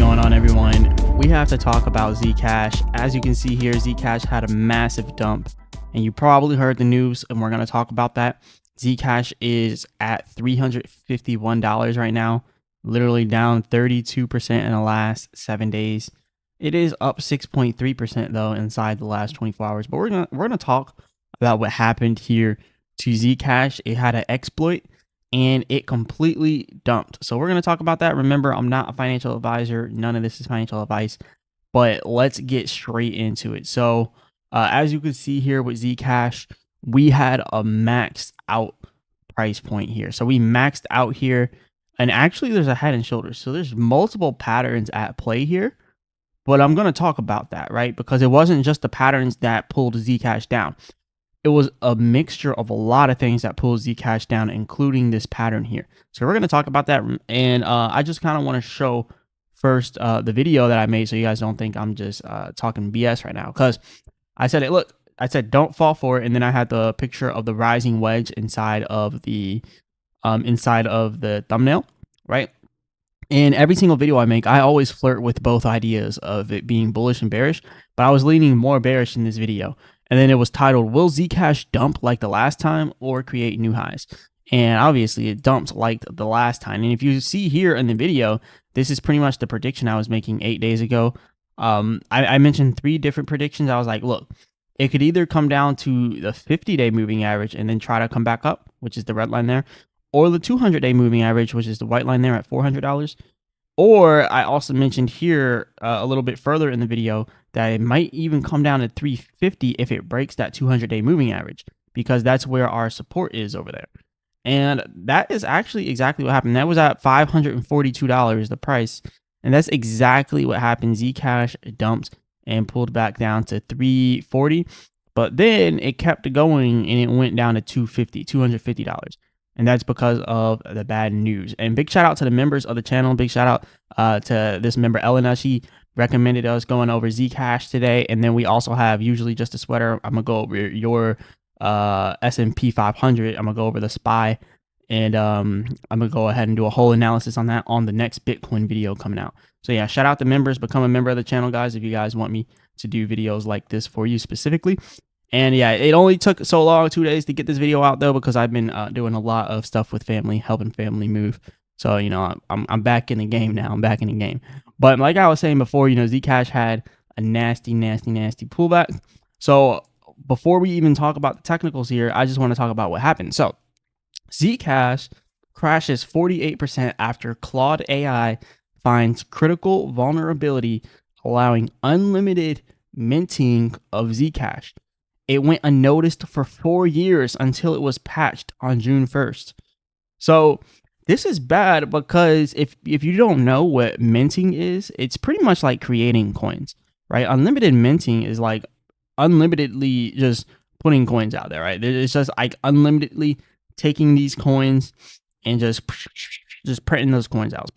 going on, everyone? We have to talk about ZCASH. As you can see here, ZCASH had a massive dump, and you probably heard the news, and we're going to talk about that. ZCASH is at $351 right now, literally down 32% in the last 7 days. It is up 6.3% though inside the last 24 hours. But we're gonna talk about what happened here to ZCASH. It had an exploit and it completely dumped. So we're gonna talk about that. Remember, I'm not a financial advisor. None of this is financial advice. But let's get straight into it. So as you can see here with ZCASH, we had a maxed out price point here. So we maxed out here, and actually there's a head and shoulders. So there's multiple patterns at play here. But I'm going to talk about that, right? Because it wasn't just the patterns that pulled ZCASH down. It was a mixture of a lot of things that pulled ZCASH down, including this pattern here. So we're going to talk about that. And I just kind of want to show first the video that I made so you guys don't think I'm just talking BS right now. Because I said it, look, I said don't fall for it. And then I had the picture of the rising wedge inside of the thumbnail, right? In every single video I make, I always flirt with both ideas of it being bullish and bearish, but I was leaning more bearish in this video. And then it was titled, will ZCASH dump like the last time or create new highs? And obviously it dumped like the last time. And if you see here in the video, this is pretty much the prediction I was making 8 days ago. I mentioned 3 different predictions. I was like, look, it could either come down to the 50-day moving average and then try to come back up, which is the red line there, or the 200-day moving average, which is the white line there at $400. Or I also mentioned here a little bit further in the video that it might even come down to 350 if it breaks that 200-day moving average, because that's where our support is over there. And that is actually exactly what happened. That was at $542, the price. And that's exactly what happened. ZCASH dumped and pulled back down to 340. But then it kept going and it went down to $250. And that's because of the bad news. And big shout out to the members of the channel. Big shout out to this member, Elena. She recommended us going over ZCASH today. And then we also have usually just a sweater. I'm going to go over your S&P 500. I'm going to go over the SPY. And I'm going to go ahead and do a whole analysis on that on the next Bitcoin video coming out. So yeah, shout out to members. Become a member of the channel, guys, if you guys want me to do videos like this for you specifically. And yeah, it only took so long, 2 days, to get this video out though, because I've been doing a lot of stuff with family, helping family move. So, you know, I'm back in the game now. I'm back in the game. But like I was saying before, you know, ZCASH had a nasty pullback. So before we even talk about the technicals here, I just want to talk about what happened. So ZCASH crashes 48% after Claude AI finds critical vulnerability, allowing unlimited minting of ZCASH. It went unnoticed for 4 years until it was patched on June 1st. So this is bad because if you don't know what minting is, it's pretty much like creating coins, right? Unlimited minting is like unlimitedly just putting coins out there, right? It's just like unlimitedly taking these coins and just printing those coins out.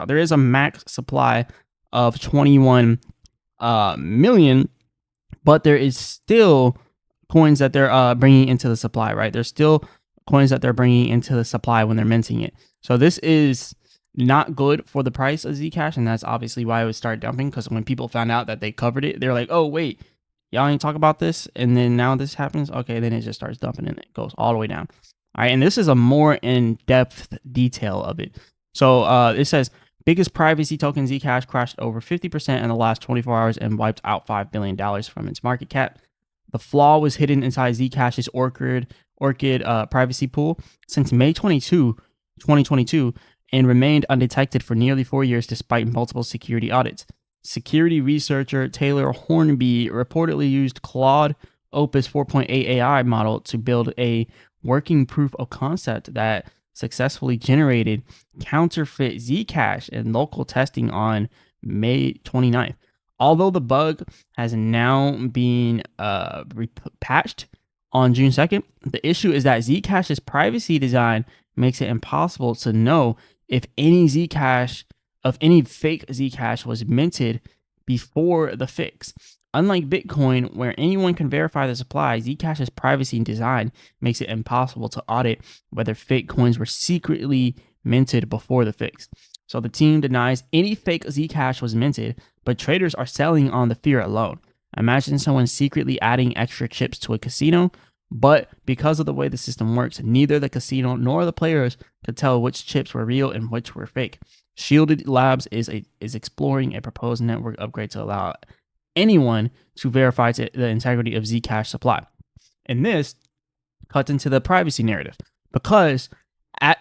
There is a max supply of 21 million. But there is still coins that they're bringing into the supply, right? There's still coins that they're bringing into the supply when they're minting it. So this is not good for the price of ZCASH, and that's obviously why it would start dumping, because when people found out that they covered it, they're like, oh, wait, y'all ain't talk about this, and then now this happens? Okay, then it just starts dumping, and it goes all the way down. All right, and this is a more in-depth detail of it. So it says, biggest privacy token ZCASH crashed over 50% in the last 24 hours and wiped out $5 billion from its market cap. The flaw was hidden inside ZCASH's Orchid privacy pool since May 22, 2022, and remained undetected for nearly 4 years despite multiple security audits. Security researcher Taylor Hornby reportedly used Claude Opus 4.8 AI model to build a working proof of concept that successfully generated counterfeit ZCASH in local testing on May 29th. Although the bug has now been patched on June 2nd, the issue is that ZCASH's privacy design makes it impossible to know if any fake ZCASH was minted before the fix. Unlike Bitcoin, where anyone can verify the supply, ZCASH's privacy design makes it impossible to audit whether fake coins were secretly minted before the fix. So the team denies any fake ZCASH was minted, but traders are selling on the fear alone. Imagine someone secretly adding extra chips to a casino, but because of the way the system works, neither the casino nor the players could tell which chips were real and which were fake. Shielded Labs is exploring a proposed network upgrade to allow anyone to verify the integrity of ZCASH supply. And this cuts into the privacy narrative, because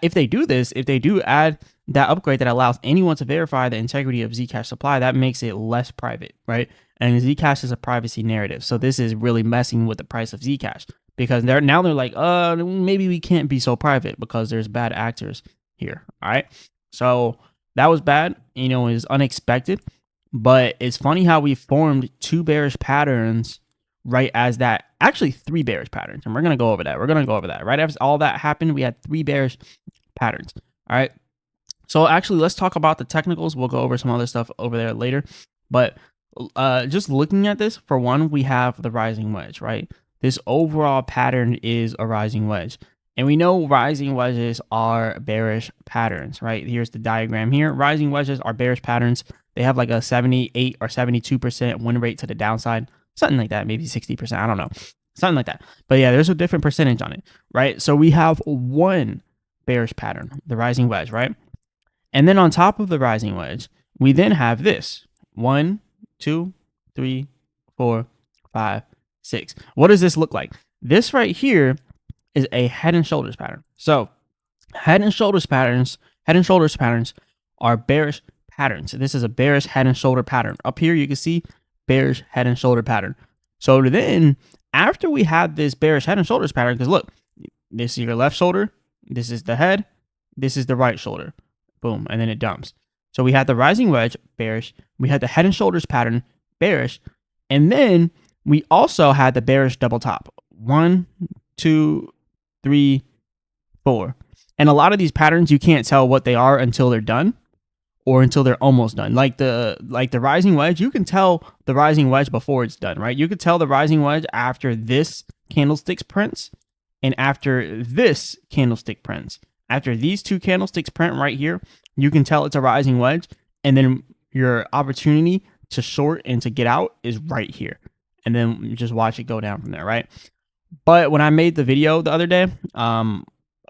if they do this, if they do add that upgrade that allows anyone to verify the integrity of ZCASH supply, that makes it less private, right? And ZCASH is a privacy narrative. So this is really messing with the price of ZCASH, because they're like, maybe we can't be so private because there's bad actors here. All right. So that was bad, it was unexpected, but it's funny how we formed 2 bearish patterns right as that, actually 3 bearish patterns. And we're going to go over that. Right after all that happened, we had 3 bearish patterns. All right. So actually, let's talk about the technicals. We'll go over some other stuff over there later. But just looking at this, for one, we have the rising wedge, right? This overall pattern is a rising wedge. And we know rising wedges are bearish patterns, right? Here's the diagram here. Rising wedges are bearish patterns. They have like a 78 or 72% win rate to the downside, something like that, maybe 60%. I don't know, something like that. But yeah, there's a different percentage on it, right? So we have one bearish pattern, the rising wedge, right? And then on top of the rising wedge, we then have this 1, 2, 3, 4, 5, 6. What does this look like? This right here is a head and shoulders pattern. So head and shoulders patterns are bearish patterns. This is a bearish head and shoulder pattern. Up here, you can see bearish head and shoulder pattern. So then after we have this bearish head and shoulders pattern, because look, this is your left shoulder, this is the head, this is the right shoulder, boom, and then it dumps. So we had the rising wedge, bearish. We had the head and shoulders pattern, bearish. And then we also had the bearish double top. 1, 2, 3, 4. And a lot of these patterns, you can't tell what they are until they're done or until they're almost done. Like the rising wedge, you can tell the rising wedge before it's done, right? You could tell the rising wedge after this candlestick prints and after this candlestick prints. After these 2 candlesticks print right here, you can tell it's a rising wedge, and then your opportunity to short and to get out is right here. And then you just watch it go down from there, right? But when I made the video the other day,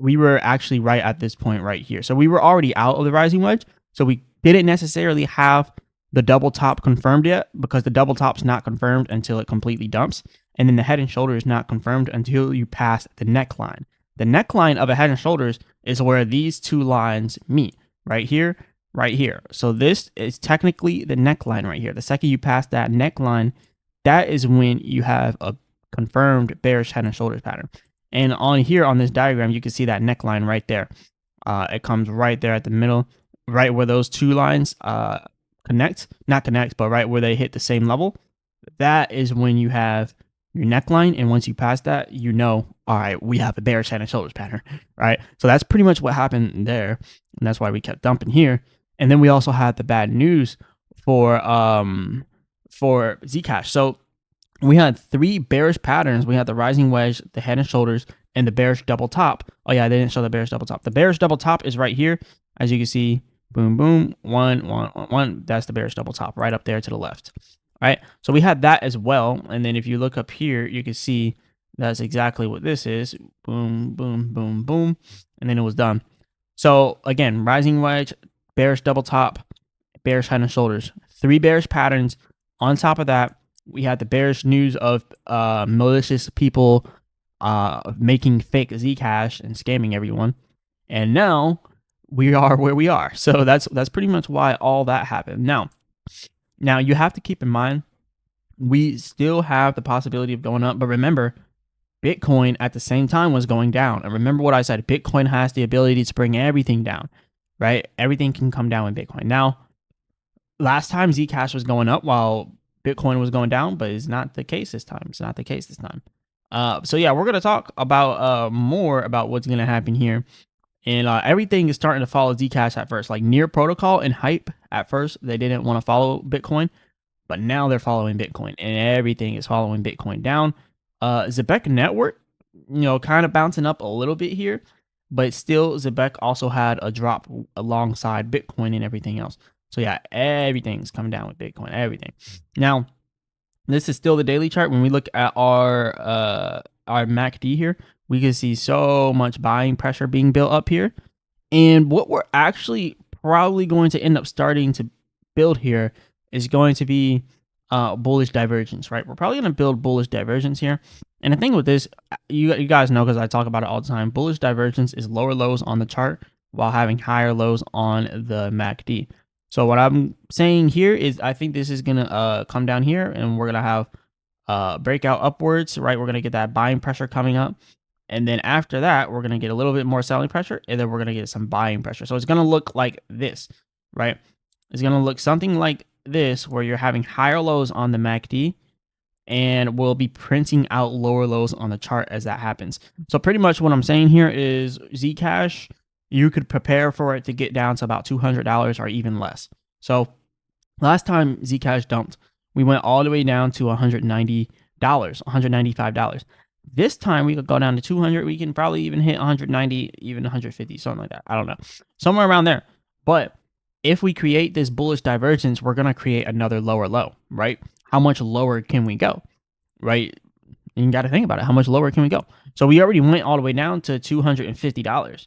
we were actually right at this point right here. So we were already out of the rising wedge. So we didn't necessarily have the double top confirmed yet, because the double top's not confirmed until it completely dumps. And then the head and shoulder is not confirmed until you pass the neckline. The neckline of a head and shoulders is where these 2 lines meet, right here, right here. So this is technically the neckline right here. The second you pass that neckline, that is when you have a confirmed bearish head and shoulders pattern. And on here on this diagram, you can see that neckline right there. It comes right there at the middle, right where those 2 lines not connect, but right where they hit the same level. That is when you have your neckline. And once you pass that, all right, we have a bearish head and shoulders pattern, right? So that's pretty much what happened there. And that's why we kept dumping here. And then we also had the bad news for ZCASH. So we had 3 bearish patterns. We had the rising wedge, the head and shoulders, and the bearish double top. Oh yeah, they didn't show the bearish double top. The bearish double top is right here. As you can see, boom, boom, 1, 1, 1, 1. That's the bearish double top right up there to the left. All right, so we had that as well. And then if you look up here, you can see that's exactly what this is. Boom, boom, boom, boom. And then it was done. So again, rising wedge, bearish double top, bearish head and shoulders. 3 bearish patterns. On top of that, we had the bearish news of malicious people making fake ZCASH and scamming everyone. And now we are where we are. So that's pretty much why all that happened. Now you have to keep in mind, we still have the possibility of going up, but remember, Bitcoin at the same time was going down. And remember what I said, Bitcoin has the ability to bring everything down, right? Everything can come down with Bitcoin. Now, last time ZCASH was going up while Bitcoin was going down, but it's not the case this time. It's not the case this time. So yeah, we're going to talk about more about what's going to happen here. And everything is starting to follow ZCASH at first. Like Near Protocol and Hype, at first, they didn't want to follow Bitcoin. But now they're following Bitcoin. And everything is following Bitcoin down. ZEC Network, kind of bouncing up a little bit here. but still ZEC also had a drop alongside Bitcoin and everything else. So yeah, everything's coming down with Bitcoin, everything. Now, this is still the daily chart. When we look at our MACD here, we can see so much buying pressure being built up here. And what we're actually probably going to end up starting to build here is going to be bullish divergence, right? We're probably going to build bullish divergence here. And the thing with this, you guys know, because I talk about it all the time, bullish divergence is lower lows on the chart while having higher lows on the MACD. So what I'm saying here is I think this is going to come down here, and we're going to have breakout upwards, right? We're going to get that buying pressure coming up. And then after that, we're going to get a little bit more selling pressure, and then we're going to get some buying pressure. So it's going to look like this, right? It's going to look something like this, where you're having higher lows on the MACD, and we'll be printing out lower lows on the chart as that happens. So pretty much what I'm saying here is ZCASH, you could prepare for it to get down to about $200 or even less. So last time ZCASH dumped, we went all the way down to $190, $195. This time we could go down to 200. We can probably even hit 190, even 150, something like that. I don't know. Somewhere around there. But if we create this bullish divergence, we're going to create another lower low, right? How much lower can we go, right? You got to think about it. How much lower can we go? So we already went all the way down to $250.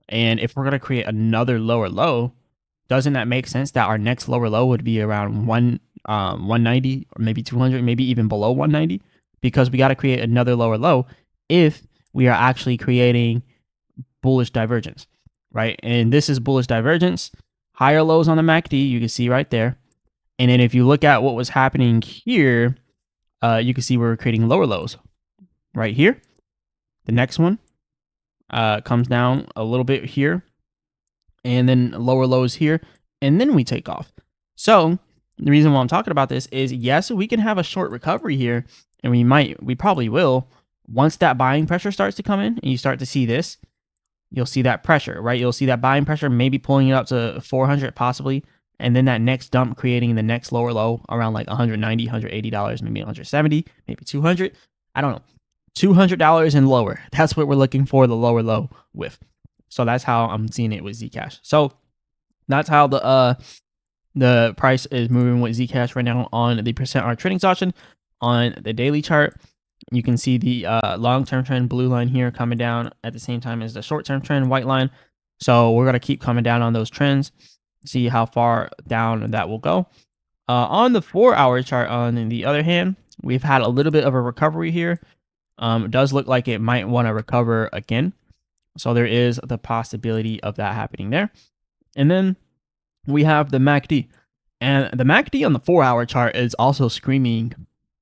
And if we're going to create another lower low, doesn't that make sense that our next lower low would be around 190 or maybe 200, maybe even below 190? Because we got to create another lower low if we are actually creating bullish divergence, right? And this is bullish divergence, higher lows on the MACD, you can see right there. And then if you look at what was happening here, you can see we're creating lower lows right here. The next one comes down a little bit here, and then lower lows here, and then we take off. So the reason why I'm talking about this is, yes, we can have a short recovery here, and we probably will. Once that buying pressure starts to come in and you start to see this, you'll see that pressure, right? You'll see that buying pressure, maybe pulling it up to 400 possibly, and then that next dump creating the next lower low around like $190, $180, maybe 170, maybe 200. I don't know. $200 and lower. That's what we're looking for the lower low with. So that's how I'm seeing it with ZCASH. So that's how the price is moving with ZCASH right now on the %R trading option. On the daily chart, you can see the long-term trend blue line here coming down at the same time as the short-term trend white line. So we're going to keep coming down on those trends, see how far down that will go. On the 4-hour chart, on the other hand, we've had a little bit of a recovery here. It does look like it might want to recover again. So there is the possibility of that happening there. And then we have the MACD. And the MACD on the 4-hour chart is also screaming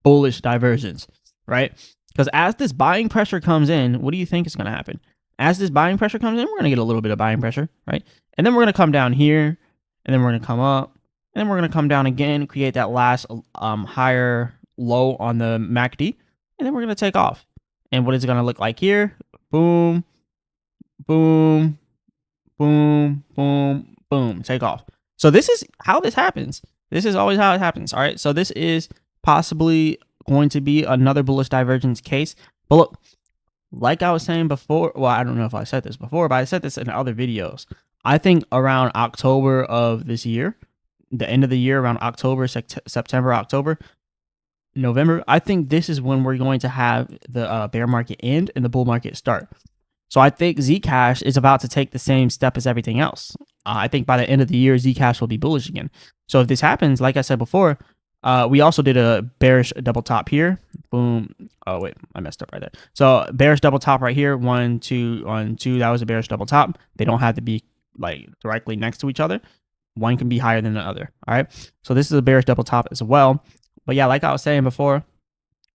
bullish divergence, right? Because as this buying pressure comes in, what do you think is going to happen? As this buying pressure comes in, we're going to get a little bit of buying pressure, right? And then we're going to come down here, and then we're going to come up, and then we're going to come down again, create that last higher low on the MACD, and then we're going to take off. And what is it going to look like here? Boom, boom, boom, boom, boom, take off. So this is how this happens. This is always how it happens, all right? So this is possibly going to be another bullish divergence case. But look, like I was saying before, well, I don't know if I said this before, but I said this in other videos. I think around October of this year, the end of the year, around October, September, October, November, I think this is when we're going to have the bear market end and the bull market start. So I think ZCASH is about to take the same step as everything else. I think by the end of the year, ZCASH will be bullish again. So if this happens, like I said before, we also did a bearish double top here. Boom. Oh, wait, I messed up right there. So bearish double top right here. 1, 2, 1, 2. That was a bearish double top. They don't have to be like directly next to each other. One can be higher than the other. All right. So this is a bearish double top as well. But yeah, like I was saying before,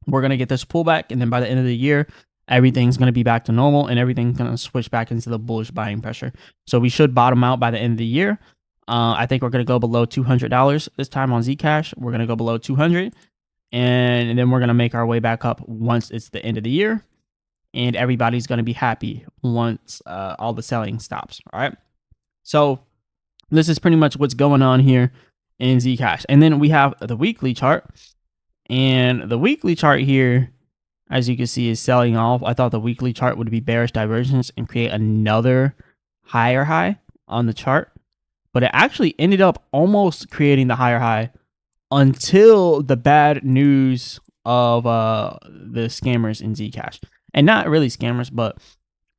we're going to get this pullback. And then by the end of the year, everything's going to be back to normal and everything's going to switch back into the bullish buying pressure. So we should bottom out by the end of the year. I think we're going to go below $200 this time on ZCASH. We're going to go below 200, and then we're going to make our way back up once it's the end of the year, and everybody's going to be happy once all the selling stops. All right. So this is pretty much what's going on here in ZCASH. And then we have the weekly chart, and the weekly chart here, as you can see, is selling off. I thought the weekly chart would be bearish divergence and create another higher high on the chart, but it actually ended up almost creating the higher high until the bad news of the scammers in ZCASH. And not really scammers, but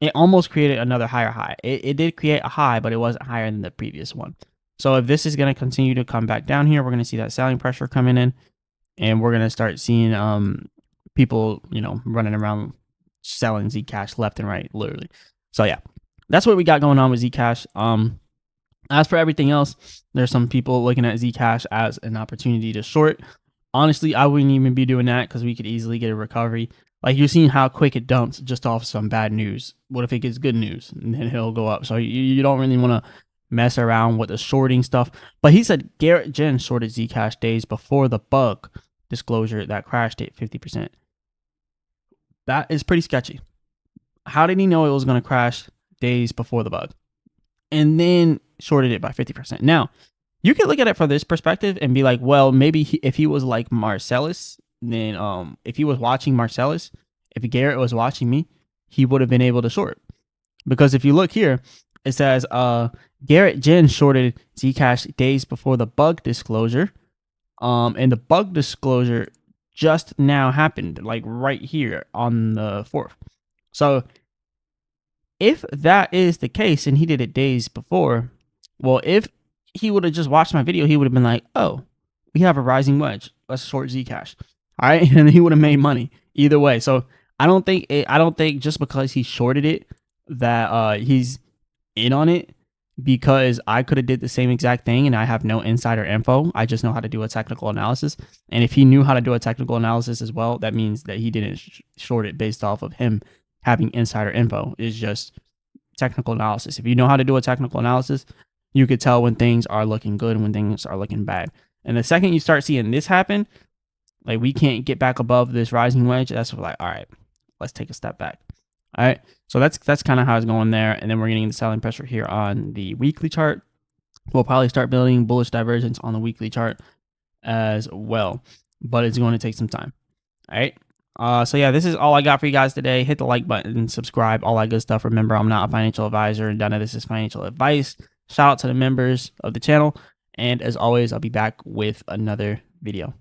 it almost created another higher high. It did create a high, but it wasn't higher than the previous one. So if this is going to continue to come back down here, we're going to see that selling pressure coming in, and we're going to start seeing people, running around selling ZCASH left and right, literally. So yeah, that's what we got going on with ZCASH. As for everything else, there's some people looking at ZCASH as an opportunity to short. Honestly, I wouldn't even be doing that because we could easily get a recovery. Like, you're seeing how quick it dumps just off some bad news. What if it gets good news? And then it'll go up. So you don't really want to mess around with the shorting stuff. But he said Garrett Jen shorted ZCASH days before the bug disclosure that crashed it 50%. That is pretty sketchy. How did he know it was going to crash days before the bug? And then shorted it by 50%. Now, you could look at it from this perspective and be like, well, maybe if he was like Marcellus, then if he was watching Marcellus, if Garrett was watching me, he would have been able to short. Because if you look here, it says Garrett Jen shorted ZCASH days before the bug disclosure. And the bug disclosure just now happened, like right here on the 4th. So if that is the case and he did it days before, well, if he would have just watched my video, he would have been like, oh, we have a rising wedge. Let's short ZCASH. All right. And he would have made money either way. So I don't think just because he shorted it that he's in on it, because I could have did the same exact thing and I have no insider info. I just know how to do a technical analysis. And if he knew how to do a technical analysis as well, that means that he didn't short it based off of him having insider info. It's just technical analysis. If you know how to do a technical analysis, you could tell when things are looking good and when things are looking bad. And the second you start seeing this happen, like we can't get back above this rising wedge, that's like, all right, let's take a step back. All right, so that's kind of how it's going there. And then we're getting the selling pressure here on the weekly chart. We'll probably start building bullish divergence on the weekly chart as well, but it's going to take some time. All right. So yeah, this is all I got for you guys today. Hit the like button, subscribe, all that good stuff. Remember, I'm not a financial advisor and none of this is financial advice. Shout out to the members of the channel. And as always, I'll be back with another video.